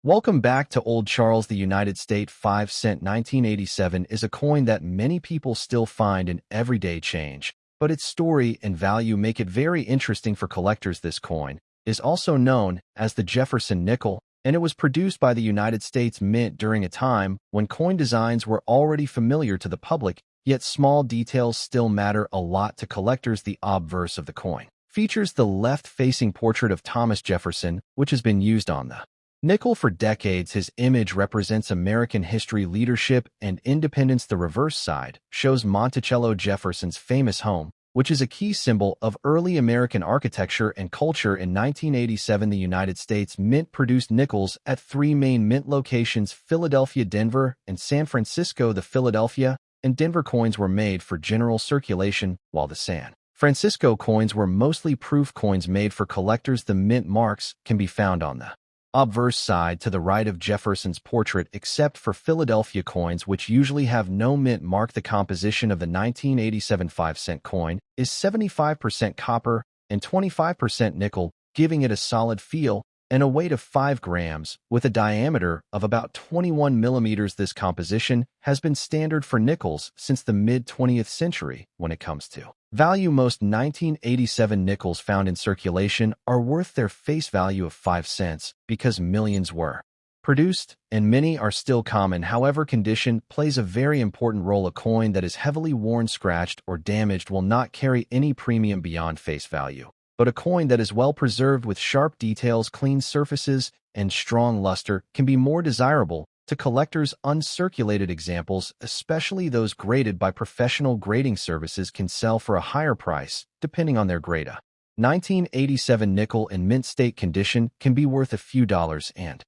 Welcome back to Old Charles. The United States 5 cent 1987 is a coin that many people still find in everyday change, but its story and value make it very interesting for collectors. This coin is also known as the Jefferson nickel, and it was produced by the United States Mint during a time when coin designs were already familiar to the public, yet small details still matter a lot to collectors. The obverse of the coin features the left-facing portrait of Thomas Jefferson, which has been used on the nickel for decades. His image represents American history, leadership, and independence. The reverse side shows Monticello, Jefferson's famous home, which is a key symbol of early American architecture and culture. In 1987, the United States Mint produced nickels at three main mint locations: Philadelphia, Denver, and San Francisco. The Philadelphia and Denver coins were made for general circulation, while the San Francisco coins were mostly proof coins made for collectors. The mint marks can be found on the obverse side to the right of Jefferson's portrait, except for Philadelphia coins, which usually have no mint mark. The composition of the 1987 5-cent coin is 75% copper and 25% nickel, giving it a solid feel and a weight of 5 grams, with a diameter of about 21 millimeters. This composition has been standard for nickels since the mid-20th century. When it comes to value, most 1987 nickels found in circulation are worth their face value of 5 cents because millions were produced, and many are still common. However, condition plays a very important role. A coin that is heavily worn, scratched, or damaged will not carry any premium beyond face value, but a coin that is well preserved with sharp details, clean surfaces, and strong luster can be more desirable to collectors. Uncirculated examples, especially those graded by professional grading services, can sell for a higher price depending on their grade. A 1987 nickel in mint state condition can be worth a few dollars, and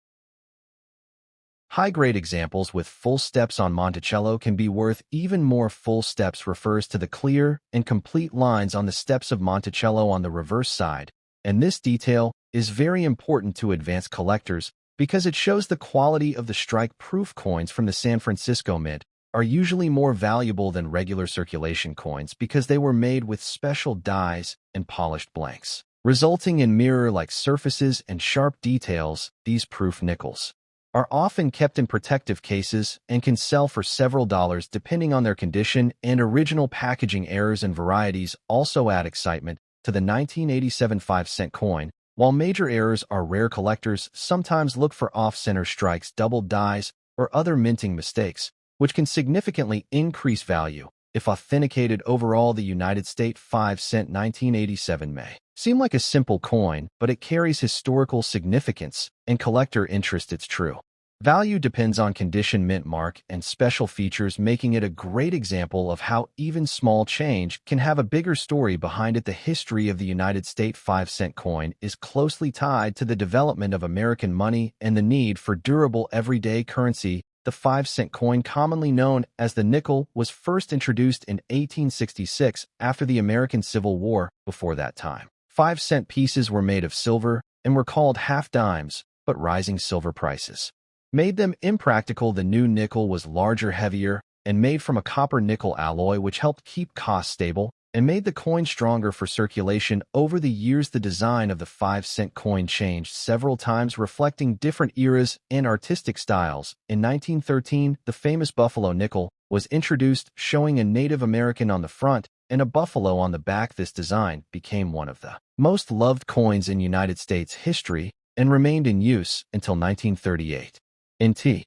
high-grade examples with full steps on Monticello can be worth even more. Full steps refers to the clear and complete lines on the steps of Monticello on the reverse side, and this detail is very important to advanced collectors because it shows the quality of the strike-proof coins from the San Francisco Mint are usually more valuable than regular circulation coins because they were made with special dyes and polished blanks, resulting in mirror-like surfaces and sharp details. These proof nickels are often kept in protective cases and can sell for several dollars depending on their condition, and original packaging errors and varieties also add excitement to the 1987 5-cent coin. While major errors are rare, collectors sometimes look for off-center strikes, double dyes, or other minting mistakes, which can significantly increase value if authenticated. Overall, the United States 5-cent 1987 may seem like a simple coin, but it carries historical significance and collector interest. Its true value depends on condition, mint mark, and special features, making it a great example of how even small change can have a bigger story behind it. The history of the United States 5-cent coin is closely tied to the development of American money and the need for durable everyday currency. The 5-cent coin, commonly known as the nickel, was first introduced in 1866 after the American Civil War. Before that time, 5-cent pieces were made of silver and were called half dimes, but rising silver prices made them impractical. The new nickel was larger, heavier, and made from a copper-nickel alloy, which helped keep costs stable and made the coin stronger for circulation. Over the years, the design of the 5-cent coin changed several times, reflecting different eras and artistic styles. In 1913, the famous buffalo nickel was introduced, showing a Native American on the front and a buffalo on the back. This design became one of the most loved coins in United States history and remained in use until 1938. Nt.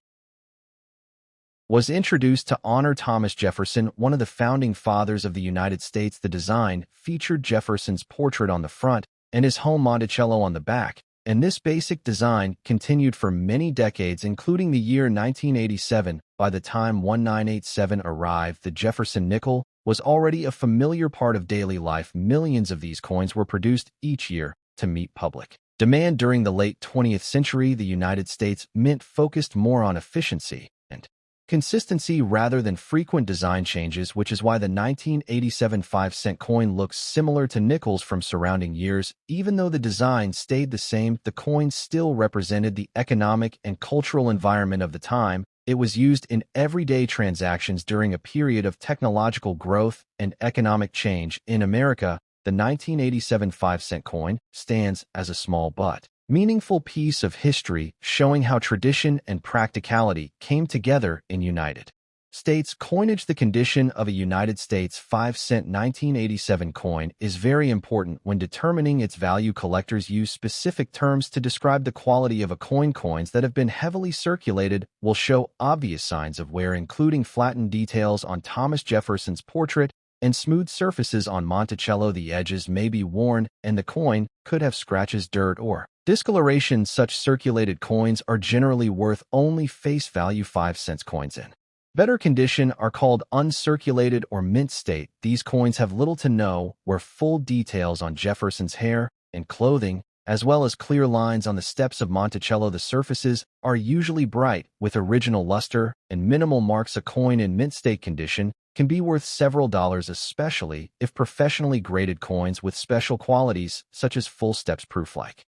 was introduced to honor Thomas Jefferson, one of the founding fathers of the United States. The design featured Jefferson's portrait on the front and his home Monticello on the back, and this basic design continued for many decades, including the year 1987. By the time 1987 arrived, the Jefferson nickel was already a familiar part of daily life. Millions of these coins were produced each year to meet public demand. During the late 20th century, the United States Mint focused more on efficiency and consistency rather than frequent design changes, which is why the 1987 5-cent coin looks similar to nickels from surrounding years. Even though the design stayed the same, the coin still represented the economic and cultural environment of the time. It was used in everyday transactions during a period of technological growth and economic change. In America, the 1987 5-cent coin stands as a small but meaningful piece of history showing how tradition and practicality came together in United States coinage. The condition of a United States 5-cent 1987 coin is very important when determining its value. Collectors use specific terms to describe the quality of a coin. Coins that have been heavily circulated will show obvious signs of wear, including flattened details on Thomas Jefferson's portrait and smooth surfaces on Monticello. The edges may be worn, and the coin could have scratches, dirt, or discoloration. Such circulated coins are generally worth only face value 5-cent coins. In better condition are called uncirculated or mint state. These coins have little to no wear, full details on Jefferson's hair and clothing, as well as clear lines on the steps of Monticello. The surfaces are usually bright, with original luster and minimal marks. A coin in mint state condition can be worth several dollars, especially if professionally graded. Coins with special qualities, such as full steps proof like